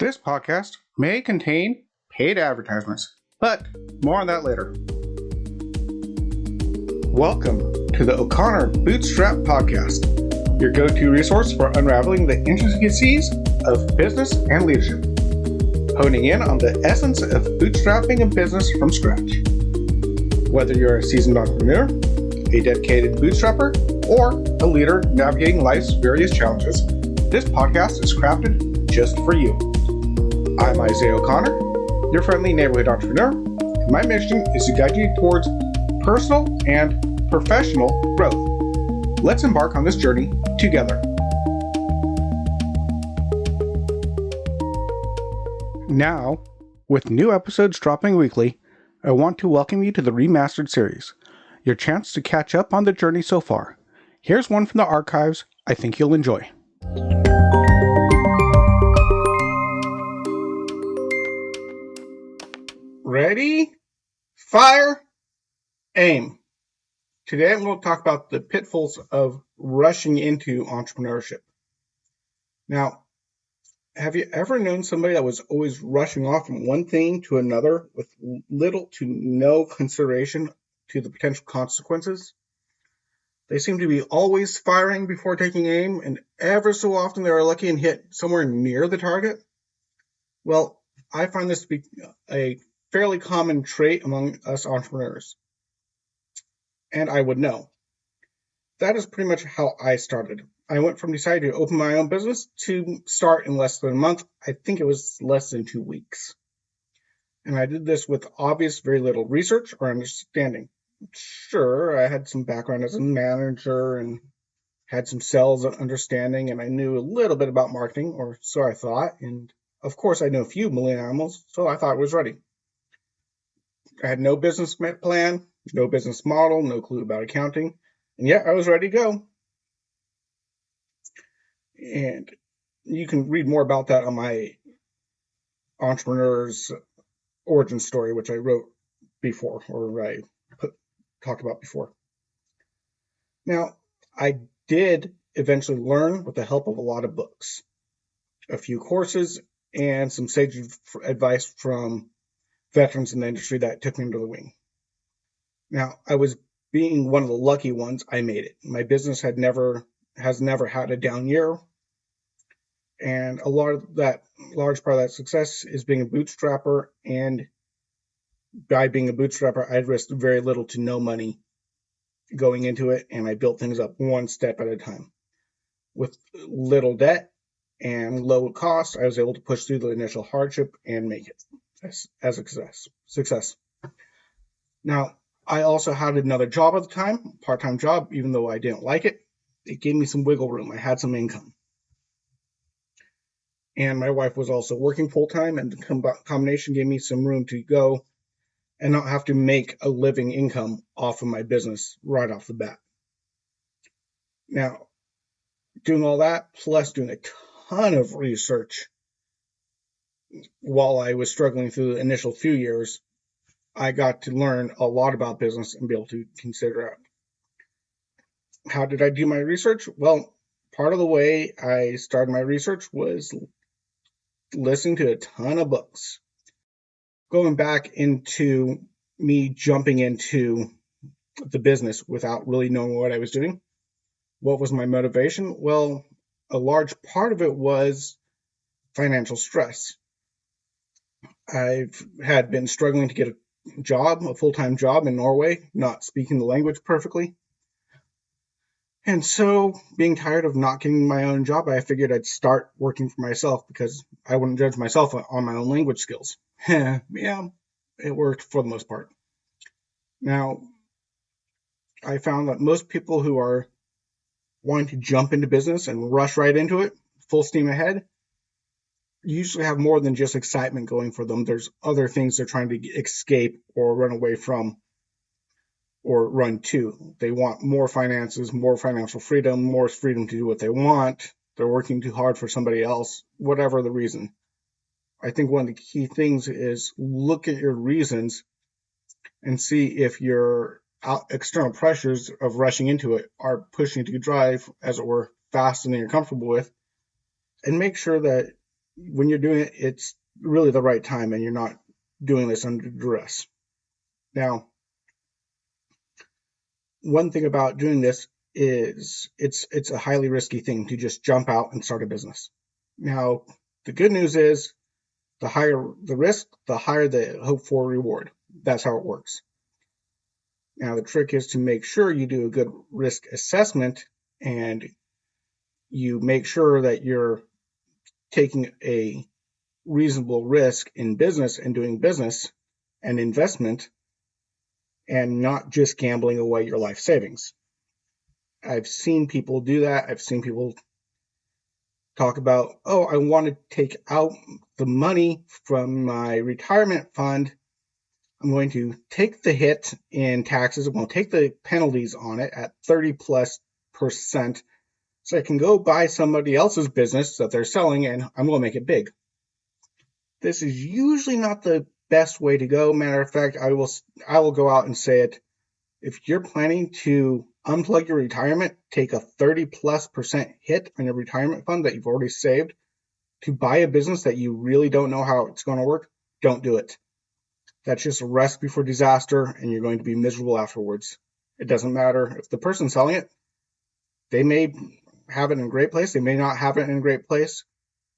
This podcast may contain paid advertisements, but more on that later. Welcome to the O'Connor Bootstrap Podcast, your go-to resource for unraveling the intricacies of business and leadership, honing in on the essence of bootstrapping a business from scratch. Whether you're a seasoned entrepreneur, a dedicated bootstrapper, or a leader navigating life's various challenges, this podcast is crafted just for you. I'm Isaiah O'Connor, your friendly neighborhood entrepreneur, and my mission is to guide you towards personal and professional growth. Let's embark on this journey together. Now, with new episodes dropping weekly, I want to welcome you to the Remastered series, your chance to catch up on the journey so far. Here's one from the archives I think you'll enjoy. Ready, fire, aim. Today I'm going to talk about the pitfalls of rushing into entrepreneurship. Now, have you ever known somebody that was always rushing off from one thing to another with little to no consideration to the potential consequences? They seem to be always firing before taking aim, and ever so often they are lucky and hit somewhere near the target. Well, I find this to be a fairly common trait among us entrepreneurs. And I would know. That is pretty much how I started. I went from deciding to open my own business to start in less than a month. I think it was less than 2 weeks. And I did this with obvious very little research or understanding. Sure, I had some background as a manager and had some sales understanding, and I knew a little bit about marketing, or so I thought. And of course, I knew a few millennials, so I thought I was ready. I had no business plan, no business model, no clue about accounting, and yet I was ready to go. And you can read more about that on my entrepreneur's origin story, which I wrote before, or I talked about before. Now, I did eventually learn with the help of a lot of books, a few courses, and some sage advice from veterans in the industry that took me under the wing. Now, I was being one of the lucky ones. I made it. My business has never had a down year. And a large part of that success is being a bootstrapper. And by being a bootstrapper, I'd risked very little to no money going into it. And I built things up one step at a time. With little debt and low cost, I was able to push through the initial hardship and make it as a success. Now, I also had another job at the time, part-time job, even though I didn't like it. It gave me some wiggle room. I had some income. And my wife was also working full-time, and the combination gave me some room to go and not have to make a living income off of my business right off the bat. Now, doing all that, plus doing a ton of research while I was struggling through the initial few years, I got to learn a lot about business and be able to consider out. How did I do my research? Well, part of the way I started my research was listening to a ton of books. Going back into me jumping into the business without really knowing what I was doing. What was my motivation? Well, a large part of it was financial stress. I've had been struggling to get a full-time job in Norway, not speaking the language perfectly. And so, being tired of not getting my own job, I figured I'd start working for myself because I wouldn't judge myself on my own language skills. Yeah, it worked for the most part. Now, I found that most people who are wanting to jump into business and rush right into it, full steam ahead, usually have more than just excitement going for them. There's other things they're trying to escape or run away from or run to. They want more finances, more financial freedom, more freedom to do what they want. They're working too hard for somebody else, whatever the reason. I think one of the key things is look at your reasons and see if your external pressures of rushing into it are pushing you to drive, as it were, faster than you're comfortable with, and make sure that when you're doing it, it's really the right time and you're not doing this under duress. Now, one thing about doing this is it's a highly risky thing to just jump out and start a business. Now, the good news is the higher the risk, the higher the hope for reward. That's how it works. Now, the trick is to make sure you do a good risk assessment and you make sure that you're taking a reasonable risk in business and doing business and investment and not just gambling away your life savings. I've seen people do that. I've seen people talk about, oh, I want to take out the money from my retirement fund. I'm going to take the hit in taxes. I'm going to take the penalties on it at 30+% so I can go buy somebody else's business that they're selling and I'm going to make it big. This is usually not the best way to go. Matter of fact, I will go out and say it. If you're planning to unplug your retirement, take a 30+% hit on your retirement fund that you've already saved to buy a business that you really don't know how it's going to work, don't do it. That's just a recipe for disaster and you're going to be miserable afterwards. It doesn't matter if the person selling it, they may have it in a great place, they may not have it in a great place.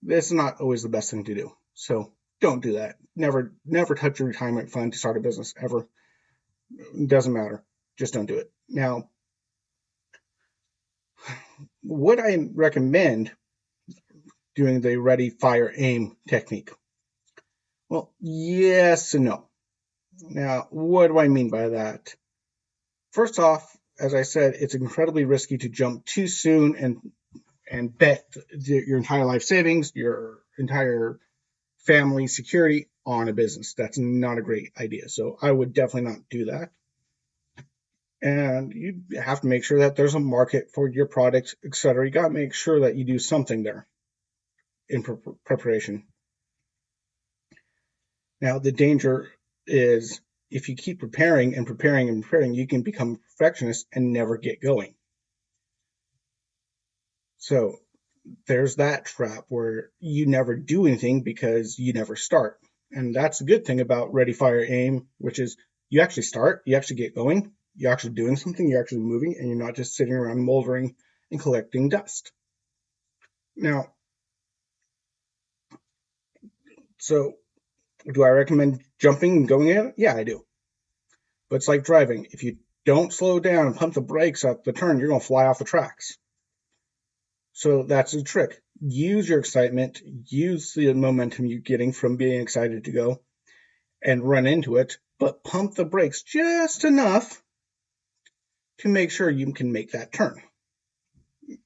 This is not always the best thing to do. So don't do that. Never touch your retirement fund to start a business ever. It doesn't matter. Just don't do it. Now, would I recommend doing the ready, fire, aim technique? Well, yes and no. Now, what do I mean by that? First off, as I said, it's incredibly risky to jump too soon and bet your entire life savings, your entire family security on a business. That's not a great idea. So I would definitely not do that. And you have to make sure that there's a market for your product, etc. You got to make sure that you do something there in preparation. Now, the danger is if you keep preparing and preparing and preparing, you can become a perfectionist and never get going. So there's that trap where you never do anything because you never start. And that's a good thing about ready, fire, aim, which is you actually start, you actually get going, you're actually doing something, you're actually moving, and you're not just sitting around moldering and collecting dust. Now, so do I recommend jumping and going in? Yeah, I do. But it's like driving. If you don't slow down and pump the brakes at the turn, you're going to fly off the tracks. So that's the trick. Use your excitement, use the momentum you're getting from being excited to go and run into it, but pump the brakes just enough to make sure you can make that turn.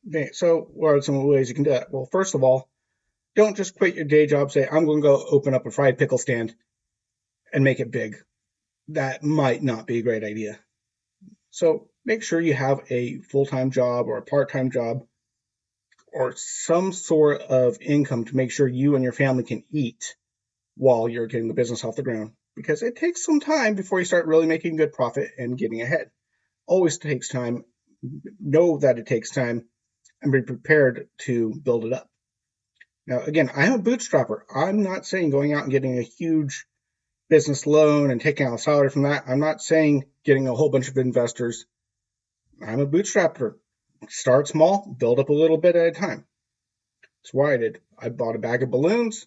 Okay, so what are some ways you can do that? Well, first of all, don't just quit your day job, say, I'm going to go open up a fried pickle stand and make it big. That might not be a great idea. So make sure you have a full-time job or a part-time job or some sort of income to make sure you and your family can eat while you're getting the business off the ground. Because it takes some time before you start really making good profit and getting ahead. Always takes time. Know that it takes time and be prepared to build it up. Now, again, I'm a bootstrapper. I'm not saying going out and getting a huge business loan and taking out a salary from that. I'm not saying getting a whole bunch of investors. I'm a bootstrapper. Start small, build up a little bit at a time. That's what I did. I bought a bag of balloons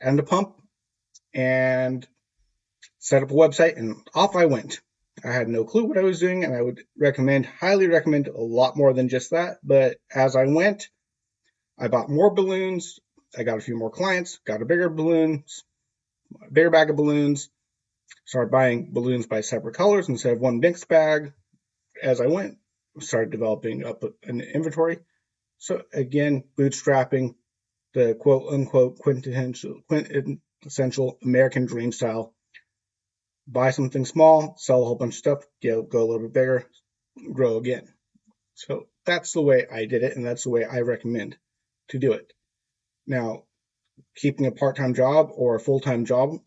and a pump and set up a website, and off I went. I had no clue what I was doing, and I would highly recommend a lot more than just that. But as I went, I bought more balloons. I got a few more clients, got a bigger bag of balloons, started buying balloons by separate colors instead of one mixed bag. As I went, started developing up an inventory. So again, bootstrapping, the quote unquote quintessential American dream style. Buy something small, sell a whole bunch of stuff, go a little bit bigger, grow again. So that's the way I did it, and that's the way I recommend to do it. Now, keeping a part-time job or a full-time job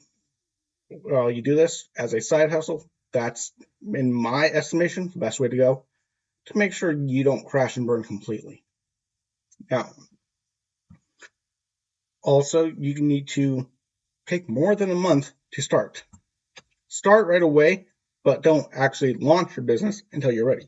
while you do this as a side hustle, that's, in my estimation, the best way to go to make sure you don't crash and burn completely. Now, Also, you need to take more than a month to start. Start right away, but don't actually launch your business until you're ready.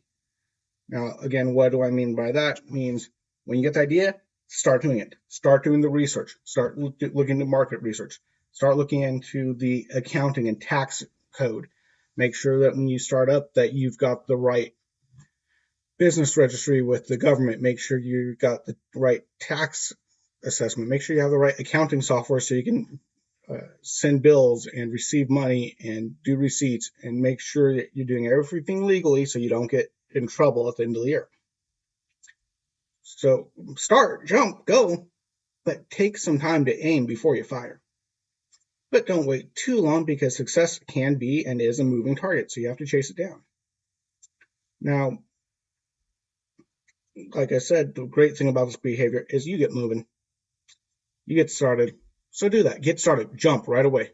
Now, again, what do I mean by that? It means when you get the idea, start doing it. Start doing the research. Start looking into market research. Start looking into the accounting and tax code. Make sure that when you start up that you've got the right business registry with the government. Make sure you've got the right tax assessment. Make sure you have the right accounting software so you can send bills and receive money and do receipts, and make sure that you're doing everything legally so you don't get in trouble at the end of the year. So start, jump, go, but take some time to aim before you fire. But don't wait too long, because success can be and is a moving target, so you have to chase it down. Now, like I said, the great thing about this behavior is you get moving. You get started. So do that. Get started. Jump right away.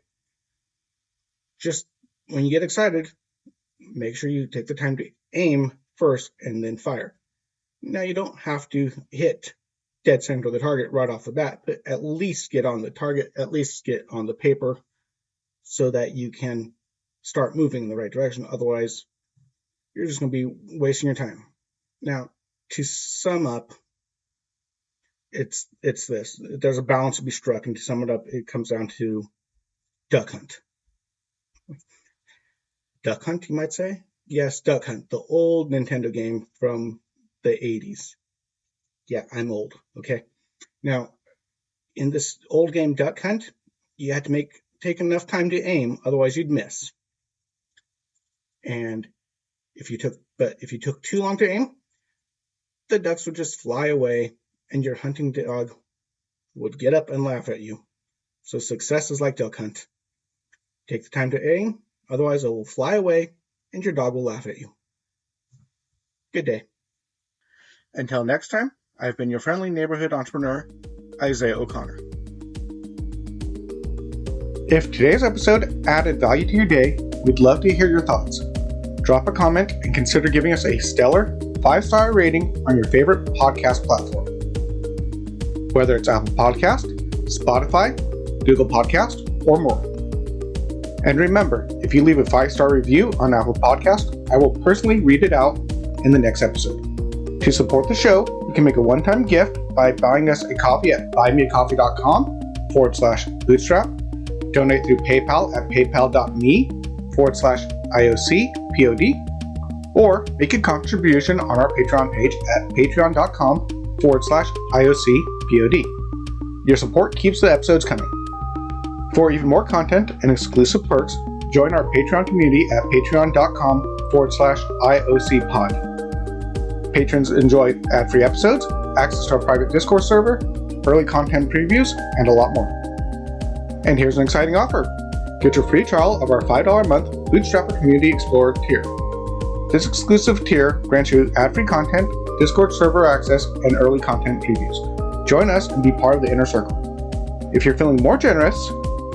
Just when you get excited, make sure you take the time to aim first and then fire. Now, you don't have to hit dead center of the target right off the bat, but at least get on the target, at least get on the paper so that you can start moving in the right direction. Otherwise, you're just going to be wasting your time. Now, to sum up, it's this. There's a balance to be struck, and to sum it up, it comes down to Duck Hunt. Duck Hunt, you might say? Yes, Duck Hunt, the old Nintendo game from the 80s. Yeah, I'm old, okay? Now, in this old game Duck Hunt, you had to take enough time to aim, otherwise you'd miss. And if you took too long to aim, the ducks would just fly away, and your hunting dog would get up and laugh at you. So success is like Duck Hunt. Take the time to aim, otherwise it will fly away, and your dog will laugh at you. Good day. Until next time, I've been your friendly neighborhood entrepreneur, Isaiah O'Connor. If today's episode added value to your day, we'd love to hear your thoughts. Drop a comment and consider giving us a stellar 5-star rating on your favorite podcast platform. Whether it's Apple Podcast, Spotify, Google Podcast, or more. And remember, if you leave a 5-star review on Apple Podcast, I will personally read it out in the next episode. To support the show, you can make a one-time gift by buying us a coffee at buymeacoffee.com/bootstrap, donate through PayPal at paypal.me/IOCPOD, or make a contribution on our Patreon page at patreon.com/IOCPOD. Your support keeps the episodes coming. For even more content and exclusive perks, join our Patreon community at patreon.com/IOCPod. Patrons enjoy ad-free episodes, access to our private Discord server, early content previews, and a lot more. And here's an exciting offer. Get your free trial of our $5 a month Bootstrapper Community Explorer tier. This exclusive tier grants you ad-free content, Discord server access, and early content previews. Join us and be part of the inner circle. If you're feeling more generous,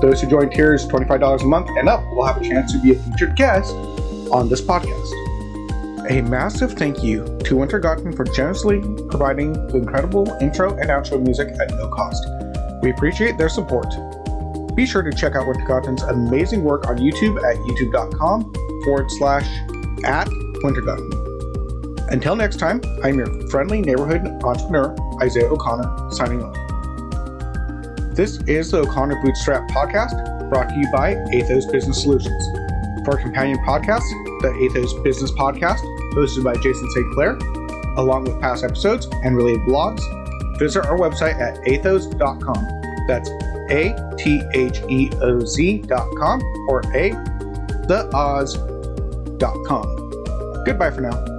those who join tiers $25 a month and up will have a chance to be a featured guest on this podcast. A massive thank you to Wintergatan for generously providing the incredible intro and outro music at no cost. We appreciate their support. Be sure to check out Wintergatan's amazing work on YouTube at youtube.com/@Wintergatan. Until next time, I'm your friendly neighborhood entrepreneur, Isaiah O'Connor, signing off. This is the O'Connor Bootstrap Podcast, brought to you by Athos Business Solutions. For our companion podcast, the Athos Business Podcast, hosted by Jason St. Clair, along with past episodes and related blogs, visit our website at athos.com. That's ATHEOZ.com or theoz.com. Goodbye for now.